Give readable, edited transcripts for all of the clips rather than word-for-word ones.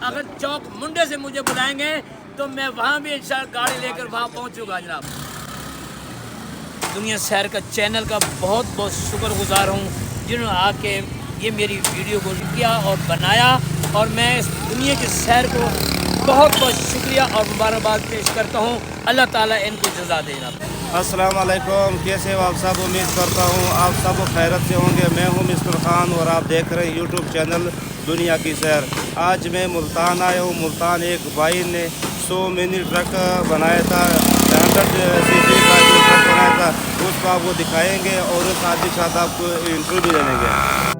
اگر چوک منڈے سے مجھے بلائیں گے تو میں وہاں بھی انشاءاللہ گاڑی لے کر وہاں پہنچوں گا جناب۔ دنیا سیر کا چینل کا بہت بہت شکر گزار ہوں جنہوں نے آ کے یہ میری ویڈیو کو کیا اور بنایا، اور میں اس دنیا کی سیر کو بہت بہت شکریہ اور مبارکباد پیش کرتا ہوں۔ اللہ تعالیٰ ان کو جزا دے جناب۔ السلام علیکم، کیسے ہو آپ سب؟ امید کرتا ہوں آپ سب خیرت سے ہوں گے۔ میں ہوں مسٹر خان اور آپ دیکھ رہے ہیں یوٹیوب چینل دنیا کی سیر۔ آج میں ملتان آیا ہوں۔ ملتان ایک بھائی نے 100 منی ٹرک بنایا تھا، 100 cc کا جو ٹرک بنایا تھا اس کو آپ کو دکھائیں گے اور اس آدمی کے ساتھ آپ کو انٹرویو بھی لیں گے۔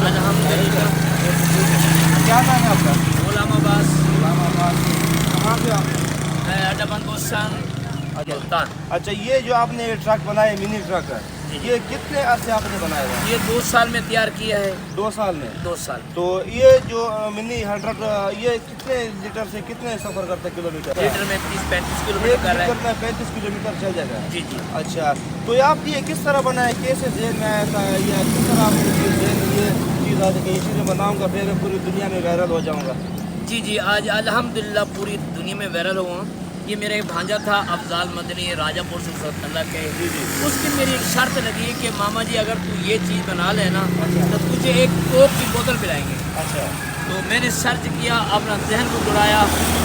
الحمدللہ۔ کیا نام ہے آپ کا؟ غلام عباس۔ کہاں سے آپ؟ میں اڈا بندوستان ملتان۔ اچھا، یہ جو آپ نے ٹرک بنایا منی ٹرک ہے، یہ کتنے عرصے آپ نے بنایا ہوا؟ یہ 2 سال میں تیار کیا ہے۔ 2 سال میں؟ 2 سال۔ تو یہ جو منی 100 یہ کتنے لیٹر سے کتنے سفر کرتا ہے کلومیٹر؟ لیٹر میں 30-35 کلومیٹر کر رہا ہے۔ لیٹر میں 35 کلومیٹر چل جائے گا؟ جی جی۔ اچھا، تو یہ آپ یہ کس طرح بنایا، کیسے ذہن میں آیا تھا، یا کس طرح آپ کو یہ چیز آتی کہ یہ چیزیں بناؤں گا پھر پوری دنیا میں وائرل ہو جاؤں گا؟ جی، آج الحمدللہ پوری دنیا میں وائرل ہوا۔ یہ میرا ایک بھانجا تھا افضال مدنی، راجہ پور سے اللہ کے، اس کی میری ایک شرط لگی کہ ماما جی اگر تو یہ چیز بنا لینا تو تجھے ایک کوک کی بوتل پلائیں گے۔ اچھا، تو میں نے سرچ کیا، اپنا ذہن کو بڑھایا،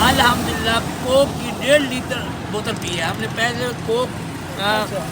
الحمدللہ کوک کی 1.5 لیٹر بوتل پی ہے۔ ہم نے پہلے کوک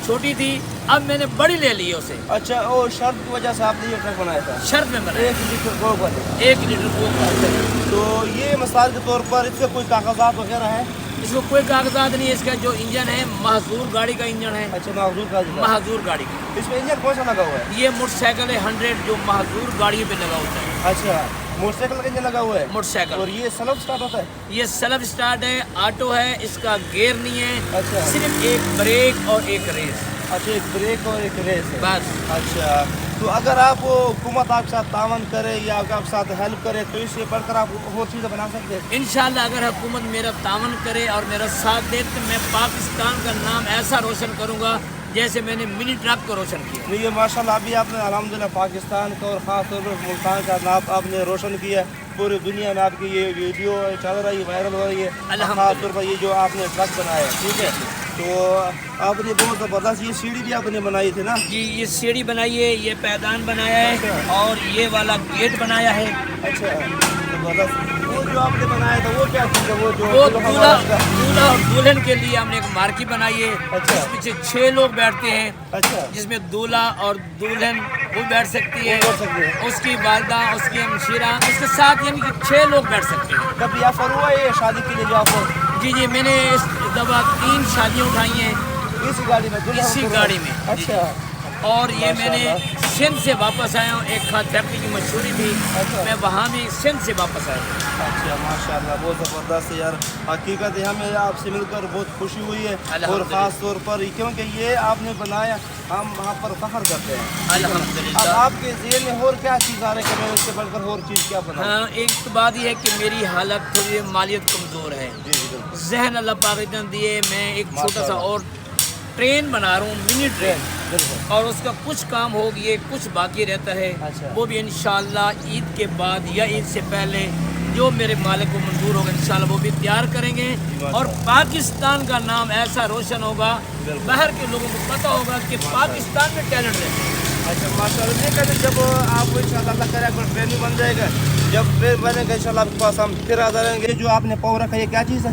چھوٹی تھی، اب میں نے بڑی لے لی ہے اسے۔ اچھا، اور شرط کی وجہ سے آپ نے یہ ٹرک بنایا تھا؟ شرط میں بنا 1 لیٹر کوک والے؟ 1 لیٹر کوک۔ تو یہ مثال کے طور پر اس سے کوئی کاغذات وغیرہ ہیں؟ اس کو کوئی کاغذات نہیں ہے۔ اس کا جو انجن ہے محظور گاڑی کا انجن ہے۔ اچھا، محظور کا محظور گاڑی کا۔ اس میں انجن کون سا لگا ہوا ہے؟ یہ موٹر سائیکل ہے 100 جو محظور گاڑی پہ لگا ہوتا ہے۔ اچھا، موٹر سائیکل کا انجن لگا ہوا ہے؟ Motor cycle. اور یہ سیلف سٹارٹ ہوتا ہے؟ یہ سیلف سٹارٹ ہے، آٹو ہے، اس کا گیئر نہیں ہے، اچھا، صرف ایک بریک اور ایک ریس اچھا، ایک بریک اور ایک ریس ہے بس۔ اچھا، تو اگر آپ حکومت آپ کے ساتھ تعاون کرے یا آپ کے ساتھ ہیلپ کرے تو اس سے بڑھ کر آپ اور چیزیں بنا سکتے ہیں؟ انشاءاللہ اگر حکومت میرا تعاون کرے اور میرا ساتھ دے تو میں پاکستان کا نام ایسا روشن کروں گا جیسے میں نے منی ٹرک کو روشن کیا۔ نہیں، یہ ماشاءاللہ ابھی آپ نے الحمدللہ پاکستان کا اور خاص طور پر ملتان کا نام آپ نے روشن کیا۔ پوری دنیا میں آپ کی یہ ویڈیو چل رہی ہے، وائرل ہو رہی ہے، خاص طور پر یہ جو آپ نے ٹرک بنایا ہے، ٹھیک ہے؟ تو آپ نے بہت زبردست یہ سیڑھی بھی آپ نے بنائی تھی نا؟ جی، یہ سیڑھی بنائی ہے، یہ پیدان بنایا ہے اور یہ والا گیٹ بنایا ہے۔ اچھا، زبردست۔ وہ جو آپ نے بنایا تھا وہ کیا چیز ہے؟ وہ جو وہ دولہا اور دلہن کے لیے ہم نے ایک مارکی بنائی ہے، اچھا، جس پیچھے 6 لوگ بیٹھتے ہیں، اچھا، جس میں دولہا اور دلہن وہ بیٹھ سکتی ہے، بیٹھ سکتے ہیں۔ اس کی والدہ، اس کی ہمشیرہ، اس کے ساتھ یعنی کہ 6 لوگ بیٹھ سکتے ہیں۔ کبھی آفر ہوا ہے یہ شادی کے لیے جو آپ کو؟ جی، میں نے اس دفعہ 3 شادیاں اٹھائی ہیں اسی گاڑی میں؟ اسی گاڑی میں۔ اچھا، اور یہ میں نے سندھ سے واپس آیا ہوں، ایک کھاد فیکٹری کی مشہوری تھی، میں وہاں بھی سندھ سے واپس آیا ہوں۔ اچھا، ماشاءاللہ، بہت زبردست ہے یار۔ حقیقت ہے ہمیں آپ سے مل کر بہت خوشی ہوئی ہے، اور خاص طور پر کیونکہ یہ آپ نے بنایا، ہم وہاں پر فخر کرتے ہیں الحمدللہ۔ اب آپ کے ذہن میں اور کیا چیز آ رہی ہے کہ میں اس سے بڑھ کر اور چیز کیا بناؤں؟ ہاں، ایک تو بات یہ ہے کہ میری حالت تھوڑی مالیت کمزور ہے، جی جی، بالکل، ذہن اللہ پاک نے دیے۔ میں ایک چھوٹا سا اور ٹرین بنا رہا ہوں، منی ٹرین، بالکل، اور اس کا کچھ کام ہو گیا، کچھ باقی رہتا ہے، اچھا، وہ بھی انشاءاللہ عید کے بعد یا عید سے پہلے جو میرے مالک کو منظور ہوگا انشاءاللہ وہ بھی تیار کریں گے، اور پاکستان کا نام ایسا روشن ہوگا، باہر کے لوگوں کو پتہ ہوگا کہ پاکستان میں ٹیلنٹ ہے۔ اچھا، ماشاءاللہ۔ یہ کہتے جب آپ کو انشاءاللہ اللہ کرے اگر ٹرین بھی بن جائے گا، جب ٹرین بنے گا انشاءاللہ آپ کے پاس ہم پھر آ جائیں گے۔ جو آپ نے پاؤ رکھا ہے یہ کیا چیز ہے؟